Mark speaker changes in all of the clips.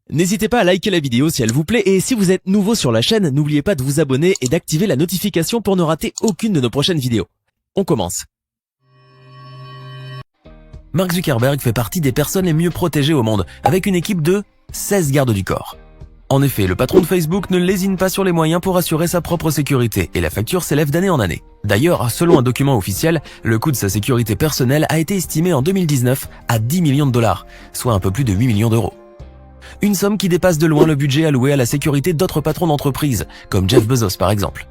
Speaker 1: N'hésitez pas à liker la vidéo si elle vous plaît et si vous êtes nouveau sur la chaîne, n'oubliez pas de vous abonner et d'activer la notification pour ne rater aucune de nos prochaines vidéos. On commence. Mark Zuckerberg fait partie des personnes les mieux protégées au monde, avec une équipe de 16 gardes du corps. En effet, le patron de Facebook ne lésine pas sur les moyens pour assurer sa propre sécurité et la facture s'élève d'année en année. D'ailleurs, selon un document officiel, le coût de sa sécurité personnelle a été estimé en 2019 à 10 millions de dollars, soit un peu plus de 8 millions d'euros. Une somme qui dépasse de loin le budget alloué à la sécurité d'autres patrons d'entreprise, comme Jeff Bezos par exemple.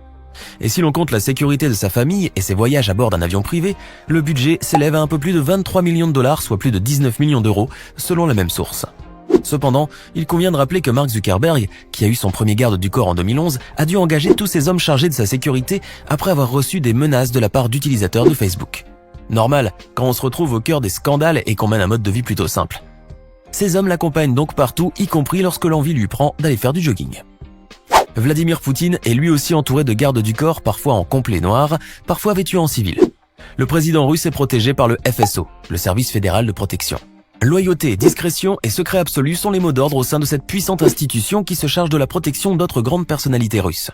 Speaker 1: Et si l'on compte la sécurité de sa famille et ses voyages à bord d'un avion privé, le budget s'élève à un peu plus de 23 millions de dollars, soit plus de 19 millions d'euros, selon la même source. Cependant, il convient de rappeler que Mark Zuckerberg, qui a eu son premier garde du corps en 2011, a dû engager tous ces hommes chargés de sa sécurité après avoir reçu des menaces de la part d'utilisateurs de Facebook. Normal, quand on se retrouve au cœur des scandales et qu'on mène un mode de vie plutôt simple. Ces hommes l'accompagnent donc partout, y compris lorsque l'envie lui prend d'aller faire du jogging. Vladimir Poutine est lui aussi entouré de gardes du corps, parfois en complet noir, parfois vêtus en civil. Le président russe est protégé par le FSO, le service fédéral de protection. Loyauté, discrétion et secret absolu sont les mots d'ordre au sein de cette puissante institution qui se charge de la protection d'autres grandes personnalités russes.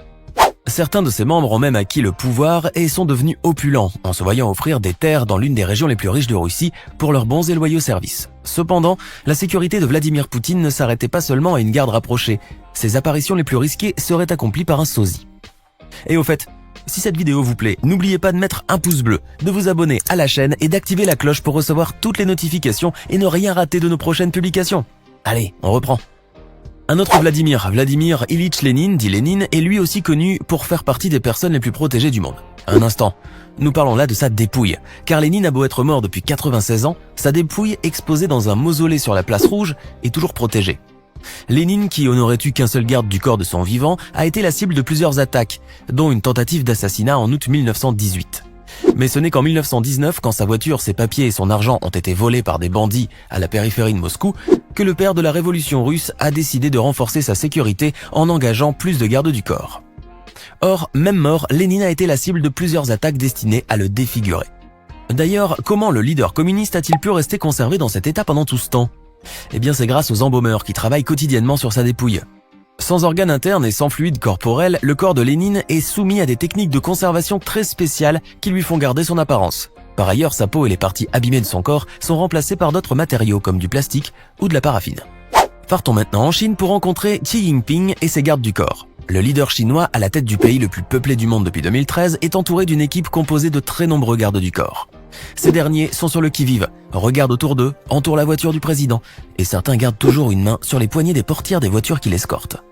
Speaker 1: Certains de ses membres ont même acquis le pouvoir et sont devenus opulents en se voyant offrir des terres dans l'une des régions les plus riches de Russie pour leurs bons et loyaux services. Cependant, la sécurité de Vladimir Poutine ne s'arrêtait pas seulement à une garde rapprochée. Ses apparitions les plus risquées seraient accomplies par un sosie. Et au fait, si cette vidéo vous plaît, n'oubliez pas de mettre un pouce bleu, de vous abonner à la chaîne et d'activer la cloche pour recevoir toutes les notifications et ne rien rater de nos prochaines publications. Allez, on reprend. Un autre Vladimir Ilitch Lénine, dit Lénine, est lui aussi connu pour faire partie des personnes les plus protégées du monde. Un instant, nous parlons là de sa dépouille, car Lénine a beau être mort depuis 96 ans, sa dépouille exposée dans un mausolée sur la place Rouge est toujours protégée. Lénine, qui n'aurait eu qu'un seul garde du corps de son vivant, a été la cible de plusieurs attaques, dont une tentative d'assassinat en août 1918. Mais ce n'est qu'en 1919, quand sa voiture, ses papiers et son argent ont été volés par des bandits à la périphérie de Moscou, que le père de la révolution russe a décidé de renforcer sa sécurité en engageant plus de gardes du corps. Or, même mort, Lénine a été la cible de plusieurs attaques destinées à le défigurer. D'ailleurs, comment le leader communiste a-t-il pu rester conservé dans cet état pendant tout ce temps ? Eh bien, c'est grâce aux embaumeurs qui travaillent quotidiennement sur sa dépouille. Sans organes internes et sans fluide corporel, le corps de Lénine est soumis à des techniques de conservation très spéciales qui lui font garder son apparence. Par ailleurs, sa peau et les parties abîmées de son corps sont remplacées par d'autres matériaux comme du plastique ou de la paraffine. Partons maintenant en Chine pour rencontrer Xi Jinping et ses gardes du corps. Le leader chinois, à la tête du pays le plus peuplé du monde depuis 2013, est entouré d'une équipe composée de très nombreux gardes du corps. Ces derniers sont sur le qui-vive, regardent autour d'eux, entourent la voiture du président, et certains gardent toujours une main sur les poignées des portières des voitures qui l'escortent.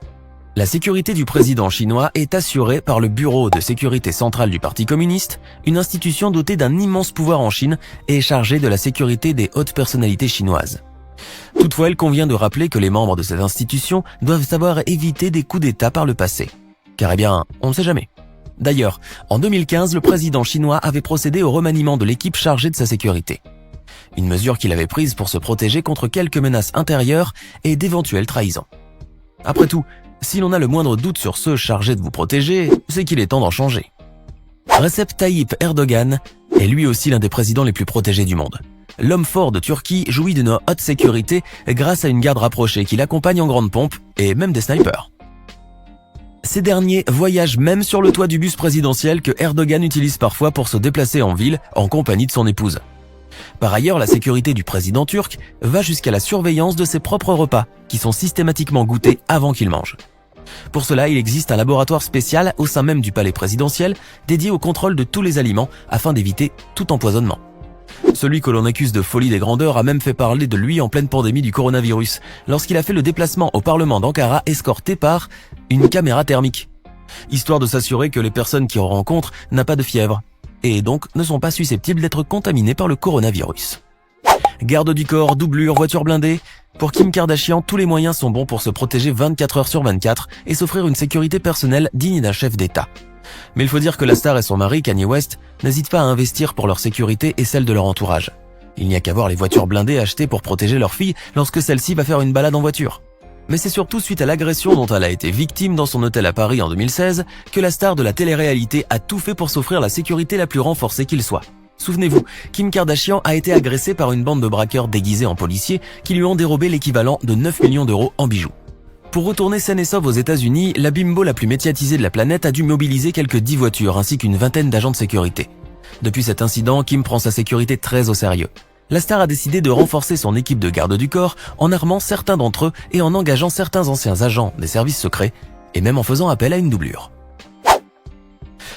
Speaker 1: La sécurité du président chinois est assurée par le Bureau de sécurité centrale du Parti communiste, une institution dotée d'un immense pouvoir en Chine et chargée de la sécurité des hautes personnalités chinoises. Toutefois, il convient de rappeler que les membres de cette institution doivent savoir éviter des coups d'État par le passé. Car on ne sait jamais. D'ailleurs, en 2015, le président chinois avait procédé au remaniement de l'équipe chargée de sa sécurité. Une mesure qu'il avait prise pour se protéger contre quelques menaces intérieures et d'éventuelles trahisons. Après tout, si l'on a le moindre doute sur ceux chargés de vous protéger, c'est qu'il est temps d'en changer. Recep Tayyip Erdogan est lui aussi l'un des présidents les plus protégés du monde. L'homme fort de Turquie jouit d'une haute sécurité grâce à une garde rapprochée qui l'accompagne en grande pompe et même des snipers. Ces derniers voyagent même sur le toit du bus présidentiel que Erdogan utilise parfois pour se déplacer en ville en compagnie de son épouse. Par ailleurs, la sécurité du président turc va jusqu'à la surveillance de ses propres repas, qui sont systématiquement goûtés avant qu'il mange. Pour cela, il existe un laboratoire spécial au sein même du palais présidentiel, dédié au contrôle de tous les aliments afin d'éviter tout empoisonnement. Celui que l'on accuse de folie des grandeurs a même fait parler de lui en pleine pandémie du coronavirus, lorsqu'il a fait le déplacement au Parlement d'Ankara escorté par une caméra thermique, histoire de s'assurer que les personnes qu'il rencontre n'ont pas de fièvre, et donc ne sont pas susceptibles d'être contaminées par le coronavirus. Garde du corps, doublure, voiture blindée, pour Kim Kardashian, tous les moyens sont bons pour se protéger 24 heures sur 24 et s'offrir une sécurité personnelle digne d'un chef d'État. Mais il faut dire que la star et son mari, Kanye West, n'hésitent pas à investir pour leur sécurité et celle de leur entourage. Il n'y a qu'à voir les voitures blindées achetées pour protéger leur fille lorsque celle-ci va faire une balade en voiture. Mais c'est surtout suite à l'agression dont elle a été victime dans son hôtel à Paris en 2016 que la star de la télé-réalité a tout fait pour s'offrir la sécurité la plus renforcée qu'il soit. Souvenez-vous, Kim Kardashian a été agressée par une bande de braqueurs déguisés en policiers qui lui ont dérobé l'équivalent de 9 millions d'euros en bijoux. Pour retourner saine et sauve aux États-Unis, la bimbo la plus médiatisée de la planète a dû mobiliser quelques 10 voitures ainsi qu'une vingtaine d'agents de sécurité. Depuis cet incident, Kim prend sa sécurité très au sérieux. La star a décidé de renforcer son équipe de garde du corps en armant certains d'entre eux et en engageant certains anciens agents des services secrets et même en faisant appel à une doublure.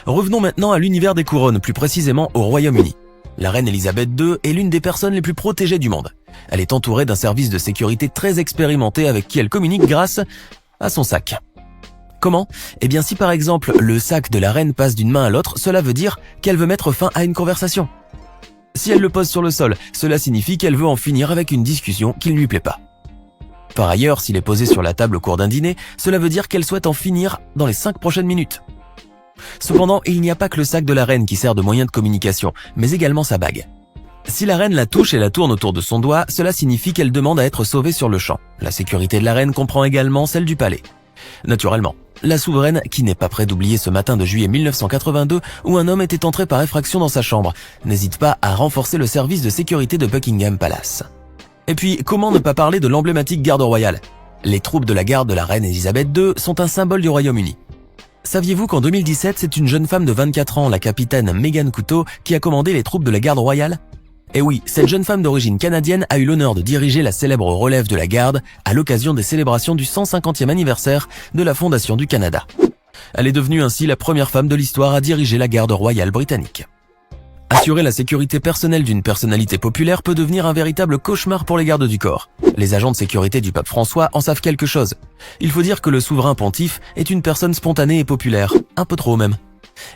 Speaker 1: Revenons maintenant à l'univers des couronnes, plus précisément au Royaume-Uni. La reine Elisabeth II est l'une des personnes les plus protégées du monde. Elle est entourée d'un service de sécurité très expérimenté avec qui elle communique grâce à son sac. Comment ? Eh bien si par exemple le sac de la reine passe d'une main à l'autre, cela veut dire qu'elle veut mettre fin à une conversation. Si elle le pose sur le sol, cela signifie qu'elle veut en finir avec une discussion qui ne lui plaît pas. Par ailleurs, s'il est posé sur la table au cours d'un dîner, cela veut dire qu'elle souhaite en finir dans les 5 prochaines minutes. Cependant, il n'y a pas que le sac de la reine qui sert de moyen de communication, mais également sa bague. Si la reine la touche et la tourne autour de son doigt, cela signifie qu'elle demande à être sauvée sur le champ. La sécurité de la reine comprend également celle du palais. Naturellement, la souveraine qui n'est pas près d'oublier ce matin de juillet 1982 où un homme était entré par effraction dans sa chambre, n'hésite pas à renforcer le service de sécurité de Buckingham Palace. Et puis, comment ne pas parler de l'emblématique garde royale ? Les troupes de la garde de la reine Elisabeth II sont un symbole du Royaume-Uni. Saviez-vous qu'en 2017, c'est une jeune femme de 24 ans, la capitaine Megan Couteau, qui a commandé les troupes de la garde royale ? Et oui, cette jeune femme d'origine canadienne a eu l'honneur de diriger la célèbre relève de la garde à l'occasion des célébrations du 150e anniversaire de la Fondation du Canada. Elle est devenue ainsi la première femme de l'histoire à diriger la garde royale britannique. Assurer la sécurité personnelle d'une personnalité populaire peut devenir un véritable cauchemar pour les gardes du corps. Les agents de sécurité du pape François en savent quelque chose. Il faut dire que le souverain pontife est une personne spontanée et populaire, un peu trop même.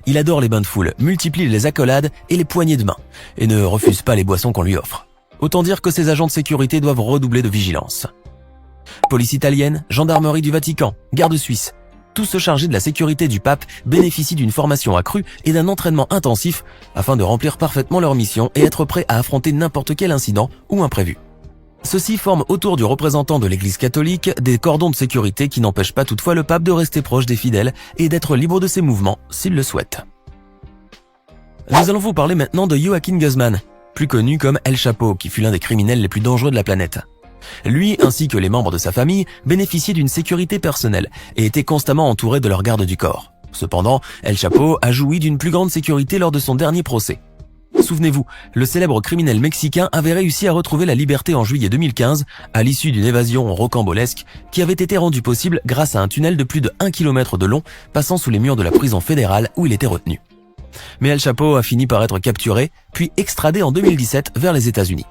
Speaker 1: Il adore les bains de foule, multiplie les accolades et les poignées de main, et ne refuse pas les boissons qu'on lui offre. Autant dire que ces agents de sécurité doivent redoubler de vigilance. Police italienne, gendarmerie du Vatican, garde suisse, tous ceux chargés de la sécurité du pape bénéficient d'une formation accrue et d'un entraînement intensif afin de remplir parfaitement leur mission et être prêts à affronter n'importe quel incident ou imprévu. Ceux-ci forment autour du représentant de l'Église catholique des cordons de sécurité qui n'empêchent pas toutefois le pape de rester proche des fidèles et d'être libre de ses mouvements s'il le souhaite. Nous allons vous parler maintenant de Joaquin Guzman, plus connu comme El Chapo, qui fut l'un des criminels les plus dangereux de la planète. Lui, ainsi que les membres de sa famille, bénéficiaient d'une sécurité personnelle et étaient constamment entourés de leur garde du corps. Cependant, El Chapo a joui d'une plus grande sécurité lors de son dernier procès. Souvenez-vous, le célèbre criminel mexicain avait réussi à retrouver la liberté en juillet 2015 à l'issue d'une évasion rocambolesque qui avait été rendue possible grâce à un tunnel de plus de 1 km de long passant sous les murs de la prison fédérale où il était retenu. Mais El Chapo a fini par être capturé, puis extradé en 2017 vers les États-Unis.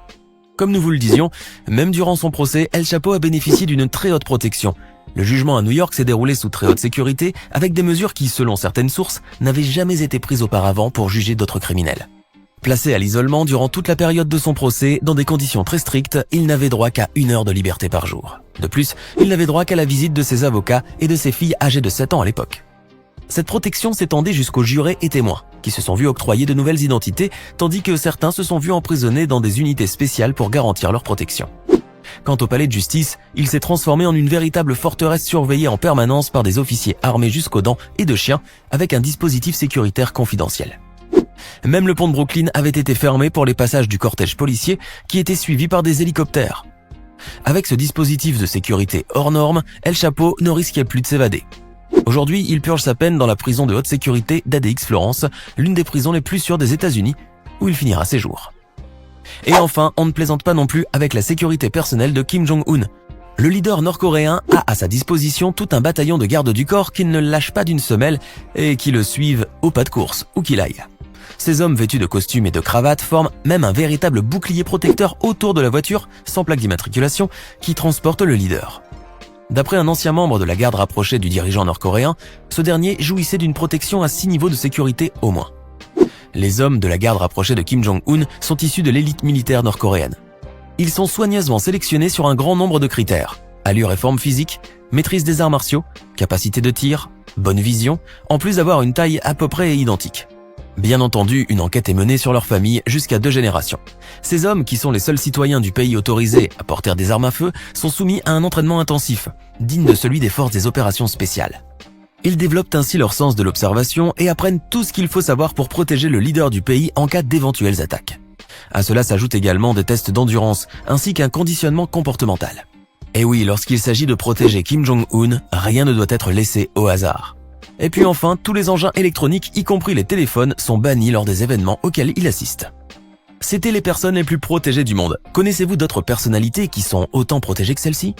Speaker 1: Comme nous vous le disions, même durant son procès, El Chapo a bénéficié d'une très haute protection. Le jugement à New York s'est déroulé sous très haute sécurité avec des mesures qui, selon certaines sources, n'avaient jamais été prises auparavant pour juger d'autres criminels. Placé à l'isolement durant toute la période de son procès, dans des conditions très strictes, il n'avait droit qu'à 1 heure de liberté par jour. De plus, il n'avait droit qu'à la visite de ses avocats et de ses filles âgées de 7 ans à l'époque. Cette protection s'étendait jusqu'aux jurés et témoins, qui se sont vus octroyer de nouvelles identités, tandis que certains se sont vus emprisonnés dans des unités spéciales pour garantir leur protection. Quant au palais de justice, il s'est transformé en une véritable forteresse surveillée en permanence par des officiers armés jusqu'aux dents et de chiens, avec un dispositif sécuritaire confidentiel. Même le pont de Brooklyn avait été fermé pour les passages du cortège policier qui était suivi par des hélicoptères. Avec ce dispositif de sécurité hors norme, El Chapo ne risquait plus de s'évader. Aujourd'hui, il purge sa peine dans la prison de haute sécurité d'ADX Florence, l'une des prisons les plus sûres des États-Unis, où il finira ses jours. Et enfin, on ne plaisante pas non plus avec la sécurité personnelle de Kim Jong-un. Le leader nord-coréen a à sa disposition tout un bataillon de gardes du corps qui ne le lâchent pas d'une semelle et qui le suivent au pas de course, où qu'il aille. Ces hommes vêtus de costumes et de cravates forment même un véritable bouclier protecteur autour de la voiture, sans plaque d'immatriculation, qui transporte le leader. D'après un ancien membre de la garde rapprochée du dirigeant nord-coréen, ce dernier jouissait d'une protection à 6 niveaux de sécurité au moins. Les hommes de la garde rapprochée de Kim Jong-un sont issus de l'élite militaire nord-coréenne. Ils sont soigneusement sélectionnés sur un grand nombre de critères. Allure et forme physique, maîtrise des arts martiaux, capacité de tir, bonne vision, en plus d'avoir une taille à peu près identique. Bien entendu, une enquête est menée sur leur famille jusqu'à 2 générations. Ces hommes, qui sont les seuls citoyens du pays autorisés à porter des armes à feu, sont soumis à un entraînement intensif, digne de celui des forces des opérations spéciales. Ils développent ainsi leur sens de l'observation et apprennent tout ce qu'il faut savoir pour protéger le leader du pays en cas d'éventuelles attaques. À cela s'ajoutent également des tests d'endurance ainsi qu'un conditionnement comportemental. Et oui, lorsqu'il s'agit de protéger Kim Jong-un, rien ne doit être laissé au hasard. Et puis enfin, tous les engins électroniques, y compris les téléphones, sont bannis lors des événements auxquels il assiste. C'était les personnes les plus protégées du monde. Connaissez-vous d'autres personnalités qui sont autant protégées que celles-ci ?